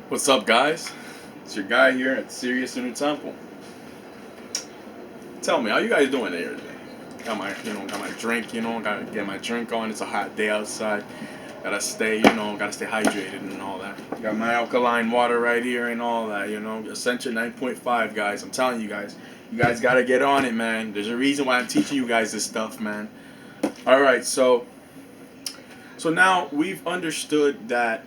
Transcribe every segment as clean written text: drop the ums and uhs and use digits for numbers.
What's up, guys? It's your guy here at Sirius Inner Temple. Tell me, how you guys doing here today? Got my drink. Gotta get my drink on. It's a hot day outside. Gotta stay hydrated and all that. Got my alkaline water right here and all that. Essentia 9.5, guys. I'm telling you guys gotta get on it, man. There's a reason why I'm teaching you guys this stuff, man. All right, so now we've understood that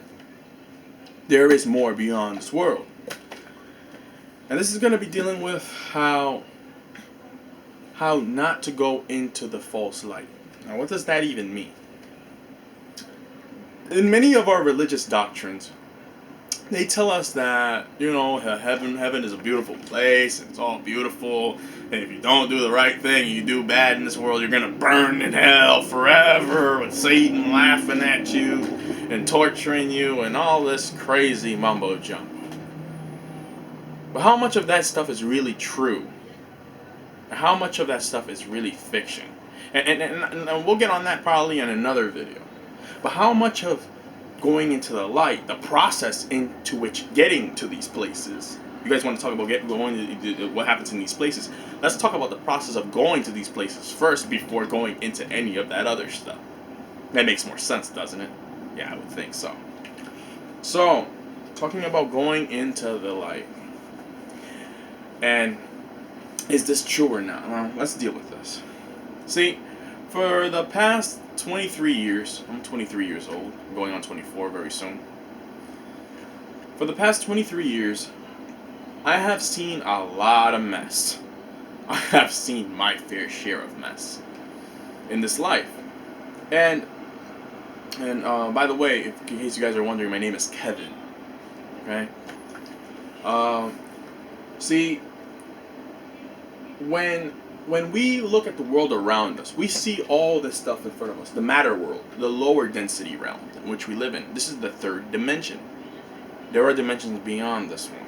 there is more beyond this world. And this is going to be dealing with how not to go into the false light. Now, what does that even mean? In many of our religious doctrines, they tell us that, heaven is a beautiful place, and it's all beautiful, and if you don't do the right thing, you do bad in this world, you're going to burn in hell forever with Satan laughing at you and torturing you and all this crazy mumbo jumbo. But how much of that stuff is really true? How much of that stuff is really fiction? And we'll get on that probably in another video. But how much of going into the light, the process into which getting to these places, you guys want to talk about what happens in these places? Let's talk about the process of going to these places first before going into any of that other stuff. That makes more sense, doesn't it? Yeah, I would think so. So, talking about going into the light. And is this true or not? Well, let's deal with this. See, for the past 23 years, I'm 23 years old, I'm going on 24 very soon. For the past 23 years, I have seen a lot of mess. I have seen my fair share of mess in this life. And by the way, in case you guys are wondering, my name is Kevin. Okay? See, when we look at the world around us, we see all this stuff in front of us. The matter world, the lower density realm in which we live in. This is the third dimension. There are dimensions beyond this one.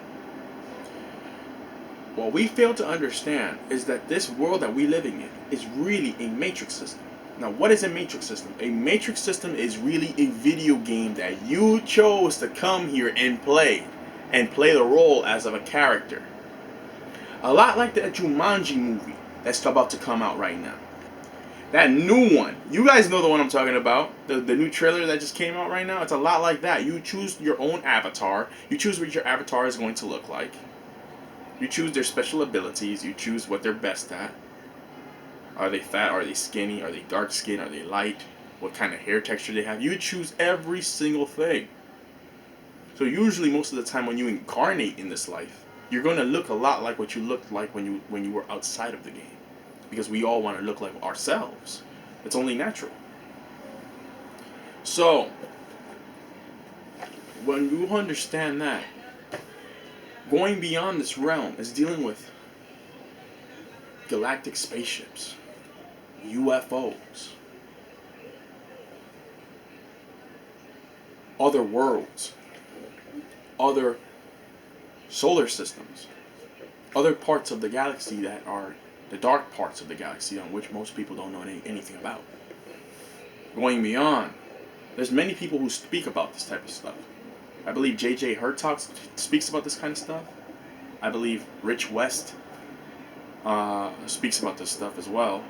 What we fail to understand is that this world that we're living in is really a matrix system. Now, what is a matrix system? A matrix system is really a video game that you chose to come here and play the role as of a character. A lot like the Jumanji movie that's about to come out right now. That new one. You guys know the one I'm talking about. The new trailer that just came out right now. It's a lot like that. You choose your own avatar. You choose what your avatar is going to look like. You choose their special abilities. You choose what they're best at. Are they fat? Are they skinny? Are they dark skin? Are they light? What kind of hair texture they have? You choose every single thing. So usually most of the time when you incarnate in this life, you're going to look a lot like what you looked like when you were outside of the game. Because we all want to look like ourselves. It's only natural. So, when you understand that, going beyond this realm is dealing with galactic spaceships, UFOs, other worlds, other solar systems, other parts of the galaxy that are the dark parts of the galaxy on which most people don't know anything about. Going beyond, there's many people who speak about this type of stuff. I believe J.J. Hertog speaks about this kind of stuff. I believe Rich West speaks about this stuff as well.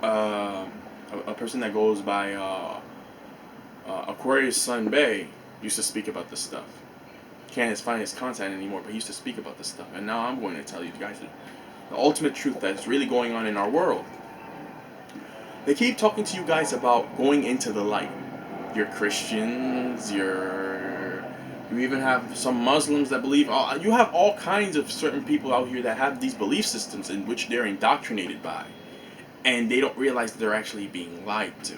A person that goes by Aquarius Sun Bay used to speak about this stuff. Can't find his content anymore, but he used to speak about this stuff. And now I'm going to tell you guys the ultimate truth that is really going on in our world. They keep talking to you guys about going into the light. You're Christians, you even have some Muslims that believe, you have all kinds of certain people out here that have these belief systems in which they're indoctrinated by. And they don't realize that they're actually being lied to.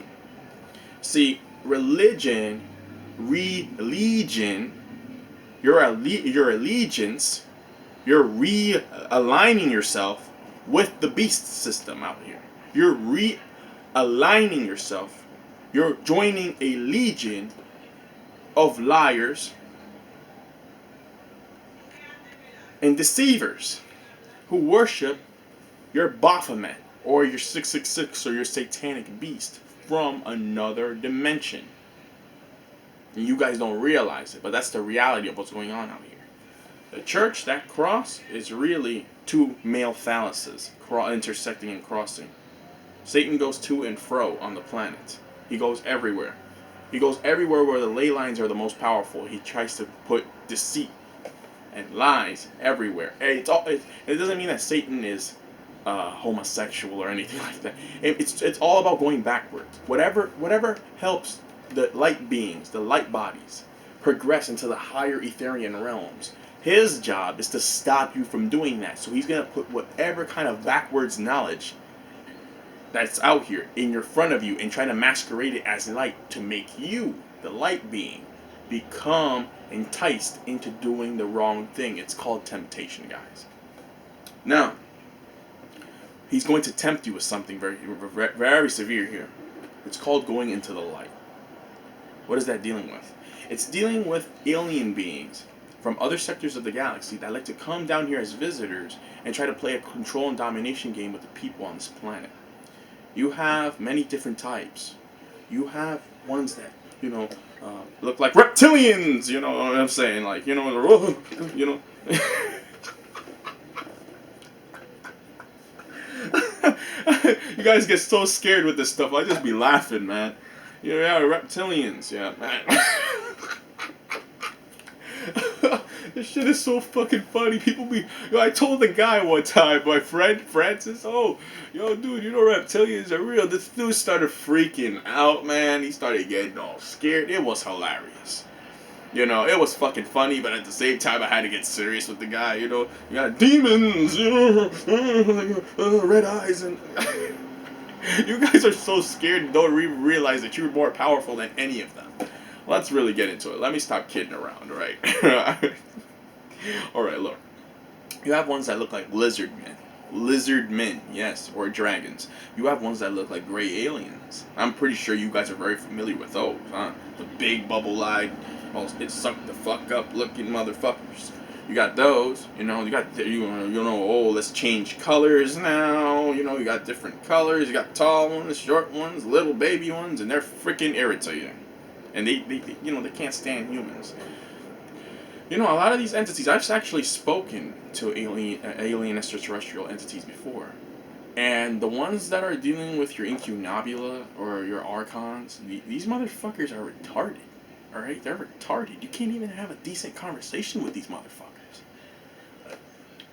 See, your allegiance, you're realigning yourself with the beast system out here. You're realigning yourself. You're joining a legion of liars and deceivers who worship your Baphomet or your 666 or your satanic beast from another dimension. And you guys don't realize it, but that's the reality of what's going on out here. The church, that cross, is really two male phalluses intersecting and crossing. Satan goes to and fro on the planet. He goes everywhere. He goes everywhere where the ley lines are the most powerful. He tries to put deceit and lies everywhere. It doesn't mean that Satan is homosexual or anything like that. It's all about going backwards. Whatever helps the light beings, the light bodies, progress into the higher Etherian realms. His job is to stop you from doing that. So he's going to put whatever kind of backwards knowledge that's out here in your front of you and try to masquerade it as light to make you, the light being, become enticed into doing the wrong thing. It's called temptation, guys. Now, he's going to tempt you with something very, very severe here. It's called going into the light. What is that dealing with? It's dealing with alien beings from other sectors of the galaxy that like to come down here as visitors and try to play a control and domination game with the people on this planet. You have many different types. You have ones that, look like reptilians, you know what I'm saying? Like, you know. You guys get so scared with this stuff. I just be laughing, man. Yeah, reptilians, yeah, man. This shit is so fucking funny. People be... I told the guy one time, my friend Francis, dude, reptilians are real. This dude started freaking out, man. He started getting all scared. It was hilarious. It was fucking funny, but at the same time, I had to get serious with the guy, You got demons, red eyes, and... You guys are so scared and don't even realize that you're more powerful than any of them. Let's really get into it. Let me stop kidding around, right? Alright, look. You have ones that look like lizard men. Lizard men, yes, or dragons. You have ones that look like gray aliens. I'm pretty sure you guys are very familiar with those, huh? The big bubble-eyed, it sucked the fuck up looking motherfuckers. You got those, you got, let's change colors now, you got different colors, you got tall ones, short ones, little baby ones, and they're freaking irritating. And they can't stand humans. A lot of these entities, I've actually spoken to alien extraterrestrial entities before. And the ones that are dealing with your incunabula or your archons, these motherfuckers are retarded. Alright? They're retarded. You can't even have a decent conversation with these motherfuckers.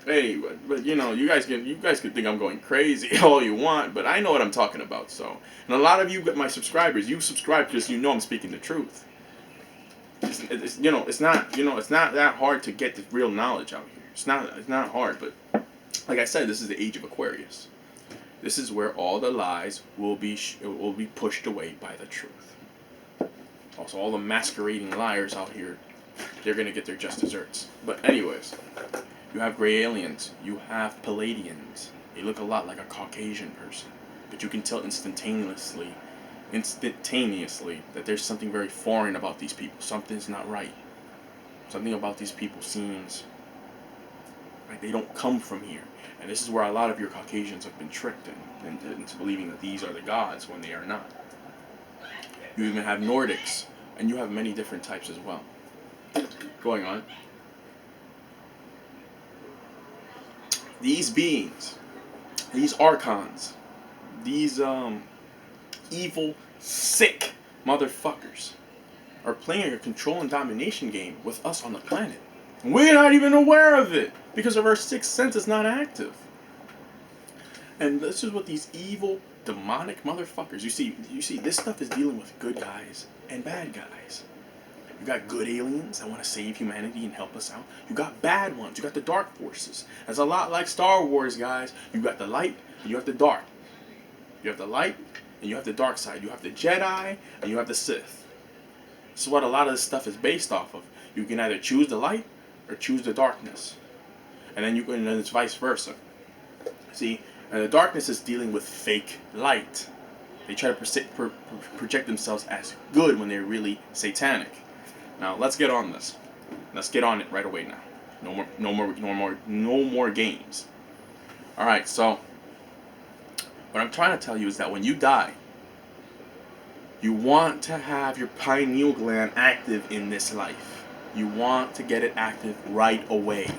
Hey, but you guys can think I'm going crazy all you want, but I know what I'm talking about. So, and a lot of you, my subscribers, you subscribe because I'm speaking the truth. It's not that hard to get the real knowledge out here. It's not hard, but like I said, this is the age of Aquarius. This is where all the lies will be pushed away by the truth. Also, all the masquerading liars out here, they're gonna get their just desserts. But anyways, you have gray aliens. You have Palladians. They look a lot like a Caucasian person, but you can tell instantaneously that there's something very foreign about these people. Something's not right. Something about these people seems like they don't come from here. And this is where a lot of your Caucasians have been tricked into believing that these are the gods when they are not. You even have Nordics, and you have many different types as well. Going on. These beings, these archons, these evil, sick motherfuckers are playing a control and domination game with us on the planet. We're not even aware of it because of our sixth sense is not active. And this is what these evil, demonic motherfuckers. You see, this stuff is dealing with good guys and bad guys. You got good aliens that want to save humanity and help us out. You got bad ones. You got the dark forces. It's a lot like Star Wars, guys. You got the light and you have the dark. You have the light and you have the dark side. You have the Jedi and you have the Sith. This is what a lot of this stuff is based off of. You can either choose the light or choose the darkness. And then it's vice versa. See, and the darkness is dealing with fake light. They try to project themselves as good when they're really satanic. Now let's get on this. Let's get on it right away now. No more games. All right. So what I'm trying to tell you is that when you die, You want to have your pineal gland active in this life. You want to get it active right away.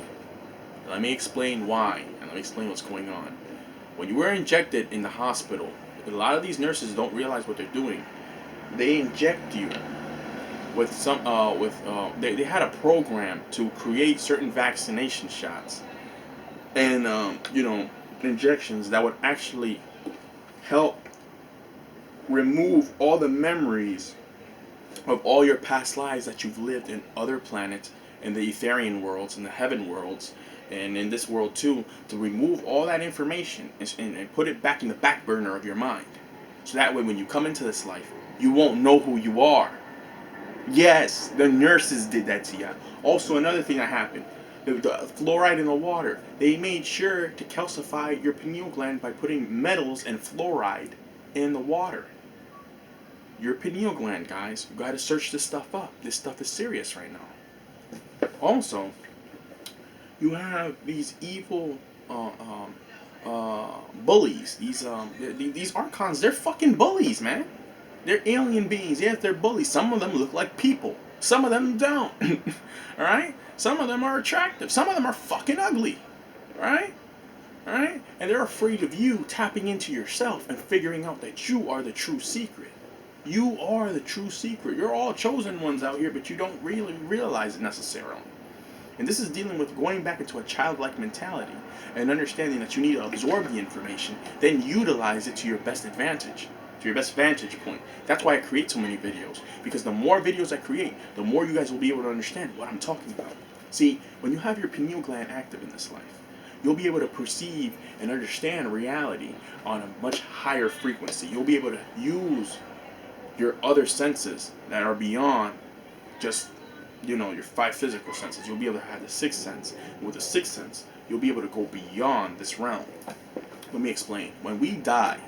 Let me explain why, and let me explain what's going on. When you were injected in the hospital, a lot of these nurses don't realize what they're doing. They inject you with they had a program to create certain vaccination shots and injections that would actually help remove all the memories of all your past lives that you've lived in other planets, in the Etherian worlds, in the heaven worlds, and in this world too, to remove all that information and put it back in the back burner of your mind. So that way when you come into this life, you won't know who you are. Yes, the nurses did that to you. Also, another thing that happened, the fluoride in the water, they made sure to calcify your pineal gland by putting metals and fluoride in the water. Your pineal gland, guys, you gotta search this stuff up. This stuff is serious right now. Also, you have these evil bullies. These archons, they're fucking bullies, man. They're alien beings. Yes, they're bullies. Some of them look like people. Some of them don't. Alright? Some of them are attractive. Some of them are fucking ugly. Alright? Alright? And they're afraid of you tapping into yourself and figuring out that you are the true secret. You are the true secret. You're all chosen ones out here, but you don't really realize it necessarily. And this is dealing with going back into a childlike mentality and understanding that you need to absorb the information, then utilize it to your best advantage, to your best vantage point. That's why I create so many videos, because the more videos I create, the more you guys will be able to understand what I'm talking about. See, when you have your pineal gland active in this life, you'll be able to perceive and understand reality on a much higher frequency. You'll be able to use your other senses that are beyond just your 5 physical senses. You'll be able to have the 6th sense. And with the 6th sense, you'll be able to go beyond this realm. Let me explain. When we die,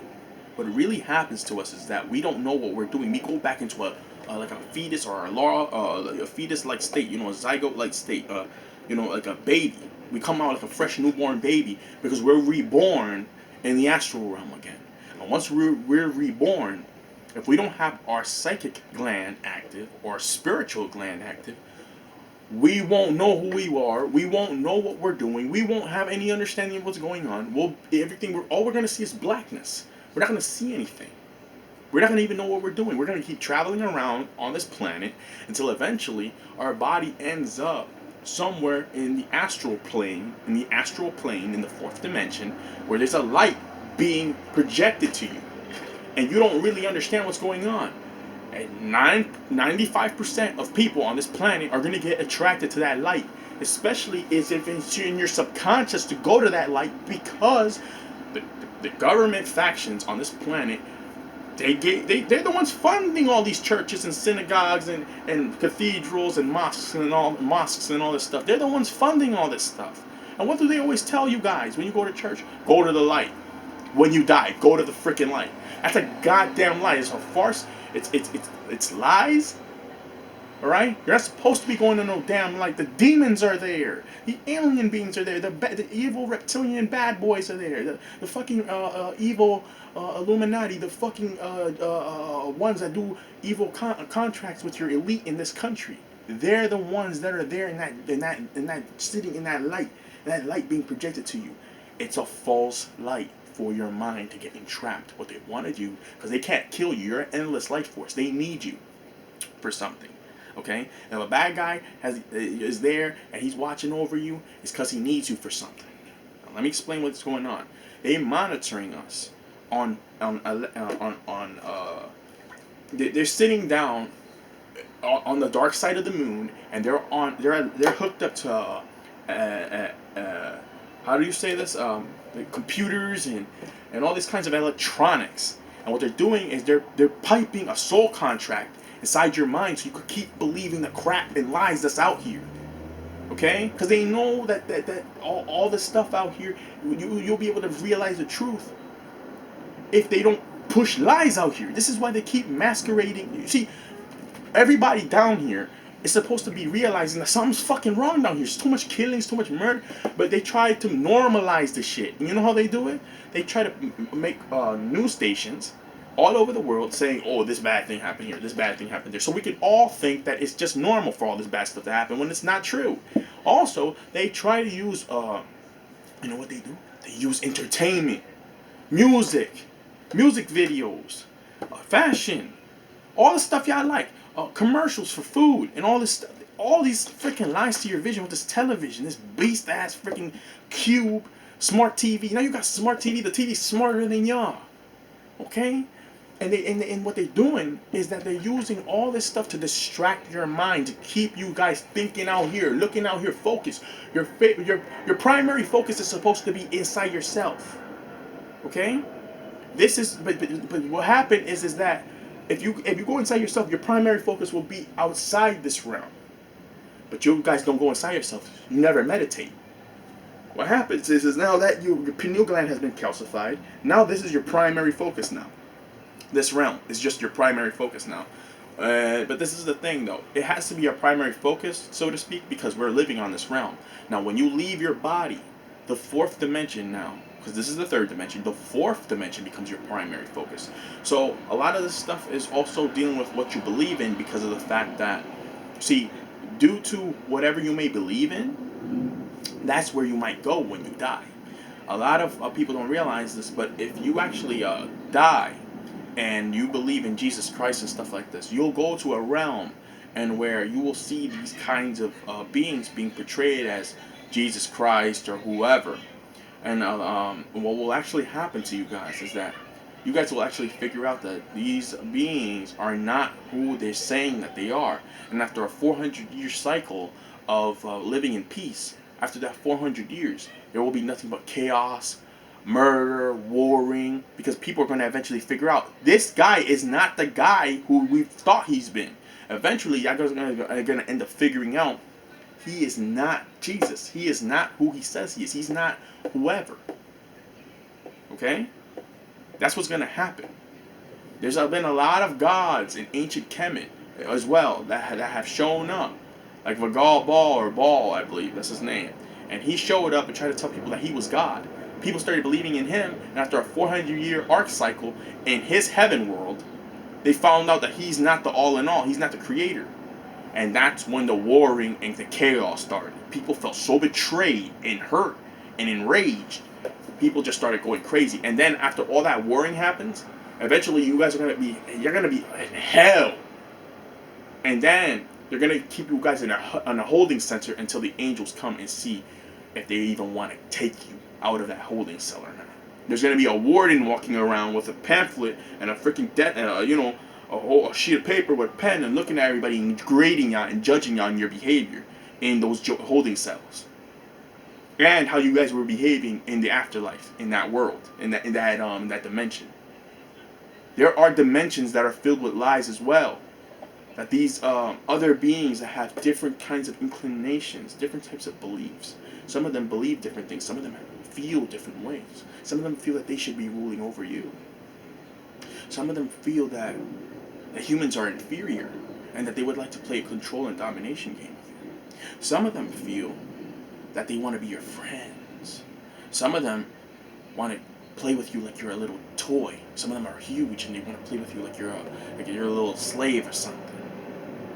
what really happens to us is that we don't know what we're doing. We go back into like a fetus or a fetus-like state, a zygote-like state, like a baby. We come out like a fresh newborn baby because we're reborn in the astral realm again. And once we're reborn, if we don't have our psychic gland active or our spiritual gland active, we won't know who we are. We won't know what we're doing. We won't have any understanding of what's going on. All we're going to see is blackness. We're not going to see anything. We're not going to even know what we're doing. We're going to keep traveling around on this planet until eventually our body ends up somewhere in the astral plane, in the 4th dimension, where there's a light being projected to you. And you don't really understand what's going on. And 95% of people on this planet are going to get attracted to that light, especially if it's in your subconscious to go to that light, because the government factions on this planet, they're the ones funding all these churches and synagogues and cathedrals and mosques and all this stuff. They're the ones funding all this stuff. And what do they always tell you guys when you go to church? Go to the light. When you die, go to the freaking light. That's a goddamn lie. It's a farce. It's lies. Alright? You're not supposed to be going to no damn light. The demons are there. The alien beings are there. The evil reptilian bad boys are there. The fucking evil Illuminati. The fucking ones that do evil contracts with your elite in this country. They're the ones that are there in that sitting in that light being projected to you. It's a false light for your mind to get entrapped. What they want to do, because they can't kill you. You're an endless life force. They need you for something. Okay? If a bad guy is there and he's watching over you, it's because he needs you for something. Now, let me explain what's going on. They're monitoring us they're sitting down on the dark side of the moon, and they're hooked up to how do you say this? The computers and all these kinds of electronics. And what they're doing is they're piping a soul contract inside your mind so you could keep believing the crap and lies that's out here. Okay? Because they know that all this stuff out here, you'll be able to realize the truth if they don't push lies out here. This is why they keep masquerading. You see, everybody down here is supposed to be realizing that something's fucking wrong down here. There's too much killings, too much murder. But they try to normalize the shit. And you know how they do it? They try to make news stations all over the world saying, oh, this bad thing happened here, this bad thing happened there. So we can all think that it's just normal for all this bad stuff to happen when it's not true. Also, they try to use, you know what they do? They use entertainment, music, music videos, fashion, all the stuff y'all like, commercials for food, and all this stuff. All these freaking lies to your vision with this television, this beast ass freaking cube, smart TV. Now you got smart TV. The TV's smarter than y'all. Okay? And what they're doing is that they're using all this stuff to distract your mind, to keep you guys thinking out here, looking out here, focus. Your primary focus is supposed to be inside yourself. Okay? This is but what happened is that if you go inside yourself, your primary focus will be outside this realm. But you guys don't go inside yourself. You never meditate. What happens is now that your pineal gland has been calcified, now this is your primary focus now. This realm is just your primary focus now. But this is the thing though. It has to be our primary focus, so to speak, because we're living on this realm. Now when you leave your body, the fourth dimension now, because this is the third dimension, the fourth dimension becomes your primary focus. So a lot of this stuff is also dealing with what you believe in, because of the fact that, see, due to whatever you may believe in, that's where you might go when you die. A lot of people don't realize this, but if you actually die and you believe in Jesus Christ and stuff like this, you'll go to a realm and where you will see these kinds of beings being portrayed as Jesus Christ or whoever. And what will actually happen to you guys is that you guys will actually figure out that these beings are not who they're saying that they are. And after a 400-year cycle of living in peace, after that 400 years, there will be nothing but chaos, murder, warring, because people are going to eventually figure out this guy is not the guy who we thought he's been. Eventually, you guys are going to end up figuring out he is not Jesus. He is not who he says he is. He's not whoever. Okay? That's what's going to happen. There's been a lot of gods in ancient Kemet as well that have shown up. Like Vagal Baal, I believe that's his name. And he showed up and tried to tell people that he was God. People started believing in him, and after a 400-year arc cycle in his heaven world, they found out that he's not the all in all. He's not the creator. And that's when the warring and the chaos started. People felt so betrayed and hurt and enraged. People just started going crazy. And then after all that warring happens, eventually you're gonna be in hell. And then they're gonna keep you guys in a holding center until the angels come and see if they even want to take you out of that holding cell or not. There's gonna be a warden walking around with a pamphlet and a freaking a whole sheet of paper with a pen and looking at everybody and grading you and judging you on your behavior in those holding cells, and how you guys were behaving in the afterlife, in that world, in that dimension. There are dimensions that are filled with lies as well. That these other beings that have different kinds of inclinations, different types of beliefs. Some of them believe different things. Some of them feel different ways. Some of them feel that they should be ruling over you. Some of them feel that humans are inferior and that they would like to play a control and domination game with you. Some of them feel that they want to be your friends. Some of them want to play with you like you're a little toy. Some of them are huge and they want to play with you like you're a little slave or something.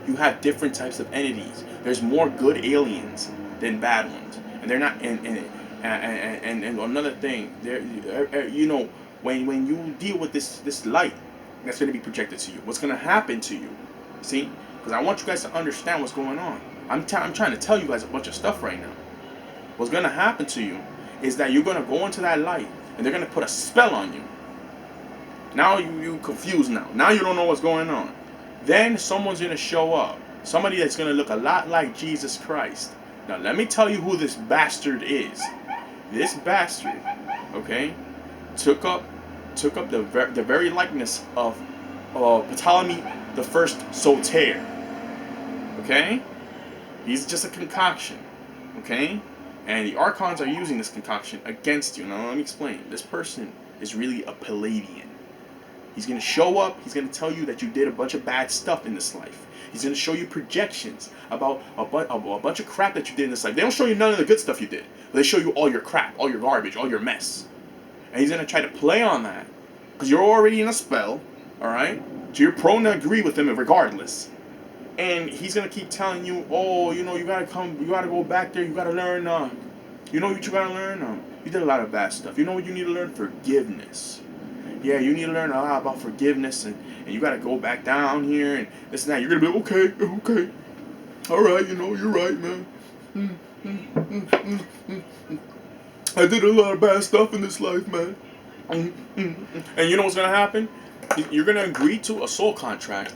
You have different types of entities. There's more good aliens than bad ones, and they're not. And another thing, when you deal with this light that's going to be projected to you, what's going to happen to you? See, because I want you guys to understand what's going on. I'm trying to tell you guys a bunch of stuff right now. What's going to happen to you is that you're going to go into that light, and they're going to put a spell on you. Now you confused now. Now you don't know what's going on. Then someone's going to show up. Somebody that's going to look a lot like Jesus Christ. Now let me tell you who this bastard is. This bastard, okay, took up the very likeness of Ptolemy the First Soter. Okay? He's just a concoction. Okay? And the Archons are using this concoction against you. Now let me explain. This person is really a Palladian. He's going to show up. He's going to tell you that you did a bunch of bad stuff in this life. He's going to show you projections about a bunch of crap that you did in this life. They don't show you none of the good stuff you did. They show you all your crap, all your garbage, all your mess. And he's going to try to play on that. Because you're already in a spell. All right? So you're prone to agree with him regardless. And he's gonna keep telling you, oh, you know, you gotta come, you gotta go back there, you gotta learn. You know what you gotta learn? You did a lot of bad stuff. You know what you need to learn? Forgiveness. Yeah, you need to learn a lot about forgiveness, and you gotta go back down here and this and that. You're gonna be okay, all right, you know, you're right, man. I did a lot of bad stuff in this life, man. And you know what's gonna happen? You're gonna agree to a soul contract.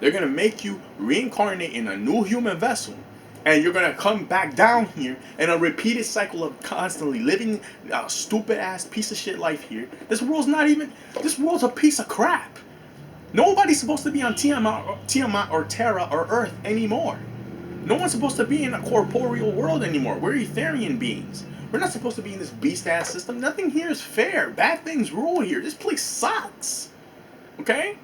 They're gonna make you reincarnate in a new human vessel, and you're gonna come back down here in a repeated cycle of constantly living a stupid ass piece of shit life here. This world's a piece of crap. Nobody's supposed to be on Tiamat or Terra or Earth anymore. No one's supposed to be in a corporeal world anymore. We're Etherian beings. We're not supposed to be in this beast ass system. Nothing here is fair. Bad things rule here. This place sucks. Okay?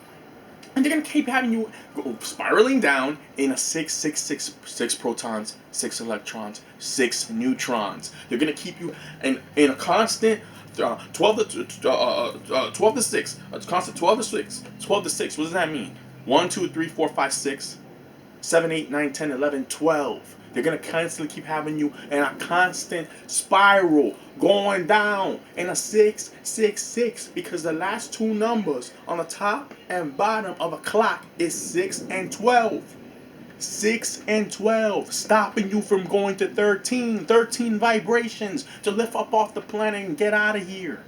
And they're gonna keep having you go spiraling down in a 6 protons, 6 electrons, 6 neutrons. They're gonna keep you in a constant 12 to 6. It's constant 12 to 6. 12 to 6. What does that mean? 1, 2, 3, 4, 5, 6, 7, 8, 9, 10, 11, 12. They're gonna constantly keep having you in a constant spiral going down in a 6, 6, 6, because the last two numbers on the top and bottom of a clock is 6 and 12. 6 and 12, stopping you from going to 13 vibrations to lift up off the planet and get out of here.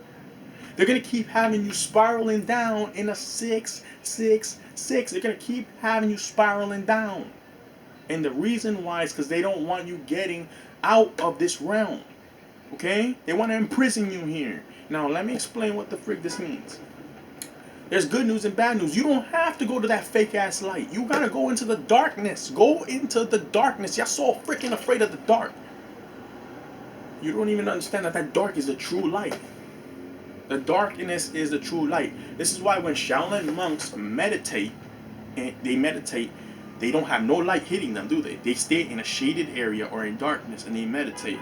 They're gonna keep having you spiraling down in a 6, 6, 6. They're gonna keep having you spiraling down. And the reason why is because they don't want you getting out of this realm. Okay? They want to imprison you here. Now, let me explain what the frick this means. There's good news and bad news. You don't have to go to that fake ass light. You gotta go into the darkness. Go into the darkness. Y'all so freaking afraid of the dark. You don't even understand that dark is the true light. The darkness is the true light. This is why when Shaolin monks meditate, they don't have no light hitting them, do they? They stay in a shaded area or in darkness and they meditate.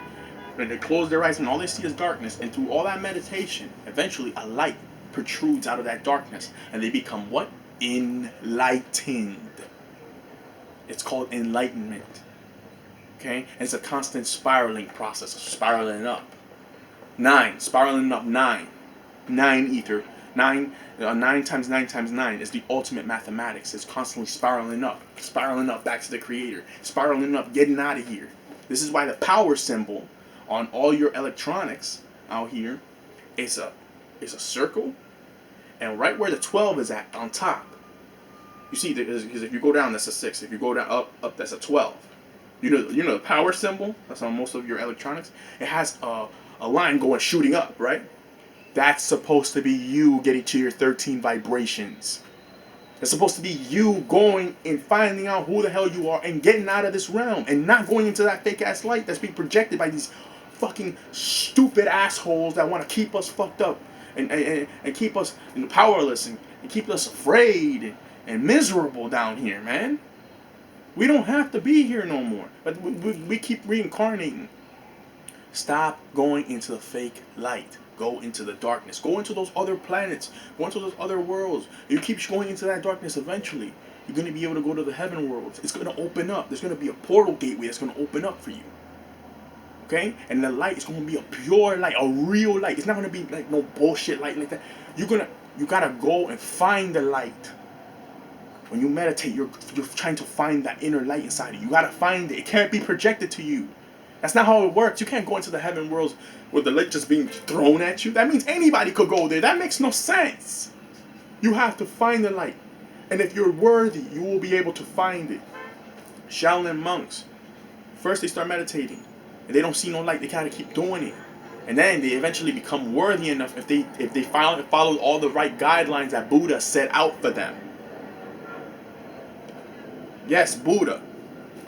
And they close their eyes and all they see is darkness. And through all that meditation, eventually a light protrudes out of that darkness. And they become what? Enlightened. It's called enlightenment. Okay? And it's a constant spiraling process. Spiraling up. 9. Spiraling up 9. 9 ether. 9 times 9 times 9 is the ultimate mathematics. It's constantly spiraling up back to the creator, spiraling up, getting out of here. This is why the power symbol on all your electronics out here is a circle, and right where the 12 is at on top, you see, because if you go down, that's a 6. If you go down up, that's a 12. You know the power symbol that's on most of your electronics. It has a line going shooting up, right? That's supposed to be you getting to your 13 vibrations. It's supposed to be you going and finding out who the hell you are and getting out of this realm and not going into that fake ass light that's being projected by these fucking stupid assholes that want to keep us fucked up and keep us powerless and keep us afraid and miserable down here, man. We don't have to be here no more, but we keep reincarnating. Stop going into the fake light. Go into the darkness. Go into those other planets. Go into those other worlds. If you keep going into that darkness, eventually you're going to be able to go to the heaven worlds. It's going to open up. There's going to be a portal gateway that's going to open up for you. Okay? And the light is going to be a pure light, a real light. It's not going to be like no bullshit light like that. You got to go and find the light. When you meditate, you're trying to find that inner light inside of you. You got to find it. It can't be projected to you. That's not how it works. You can't go into the heaven worlds with the light just being thrown at you. That means anybody could go there. That makes no sense. You have to find the light. And if you're worthy, you will be able to find it. Shaolin monks, first they start meditating. And they don't see no light. They gotta keep doing it. And then they eventually become worthy enough if they follow all the right guidelines that Buddha set out for them. Yes, Buddha.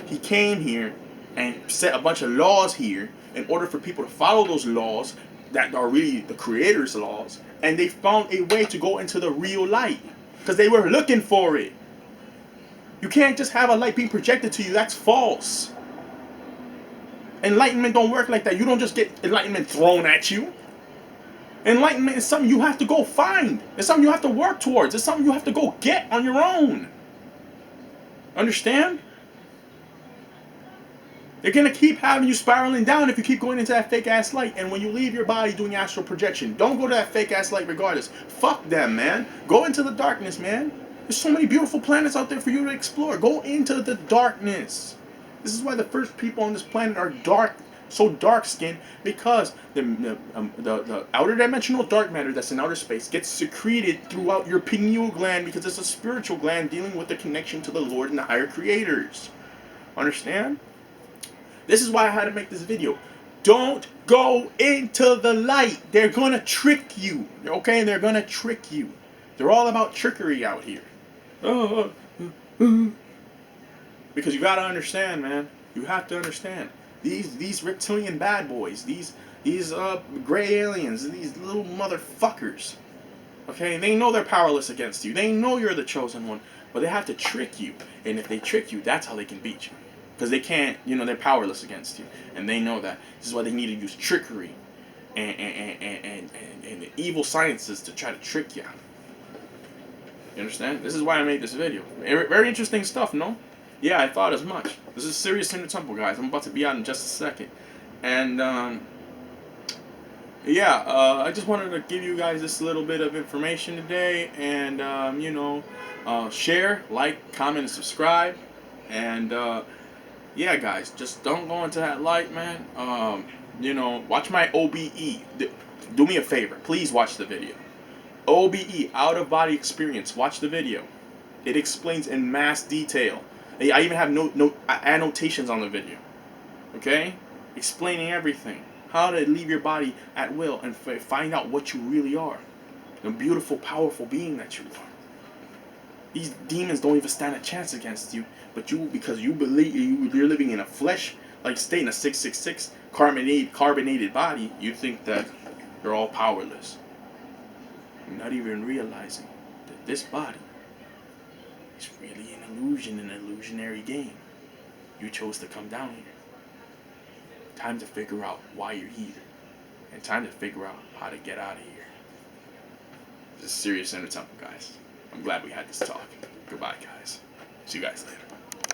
He came here and set a bunch of laws here in order for people to follow those laws that are really the creator's laws, and they found a way to go into the real light because they were looking for it. You can't just have a light being projected to you. That's false. Enlightenment don't work like that. You don't just get enlightenment thrown at you. Enlightenment is something you have to go find. It's something you have to work towards. It's something you have to go get on your own. Understand? They're going to keep having you spiraling down if you keep going into that fake ass light. And when you leave your body doing astral projection, don't go to that fake ass light regardless. Fuck them, man. Go into the darkness, man. There's so many beautiful planets out there for you to explore. Go into the darkness. This is why the first people on this planet are dark, so dark skinned, because the outer dimensional dark matter that's in outer space gets secreted throughout your pineal gland because it's a spiritual gland dealing with the connection to the Lord and the higher creators. Understand? This is why I had to make this video. Don't go into the light. They're gonna trick you. Okay? They're gonna trick you. They're all about trickery out here. Because you gotta understand, man. You have to understand. These reptilian bad boys, these gray aliens, these little motherfuckers. Okay? They know they're powerless against you. They know you're the chosen one. But they have to trick you. And if they trick you, that's how they can beat you. Because they can't, they're powerless against you. And they know that. This is why they need to use trickery and the evil sciences to try to trick you. You understand? This is why I made this video. Very interesting stuff, no? Yeah, I thought as much. This is Serious in the Temple, guys. I'm about to be out in just a second. And, I just wanted to give you guys this little bit of information today. And, share, like, comment, and subscribe. And, yeah, guys, just don't go into that light, man. Watch my OBE. Do me a favor. Please watch the video. OBE, Out of Body Experience. Watch the video. It explains in mass detail. I even have annotations on the video. Okay? Explaining everything. How to leave your body at will and find out what you really are. The beautiful, powerful being that you are. These demons don't even stand a chance against you, but because you believe you're living in a flesh-like state, in a 666 carbonated body, you think that you're all powerless. You're not even realizing that this body is really an illusion, an illusionary game. You chose to come down here. Time to figure out why you're here, and time to figure out how to get out of here. This is Serious in the Temple, guys. I'm glad we had this talk. Goodbye, guys. See you guys later.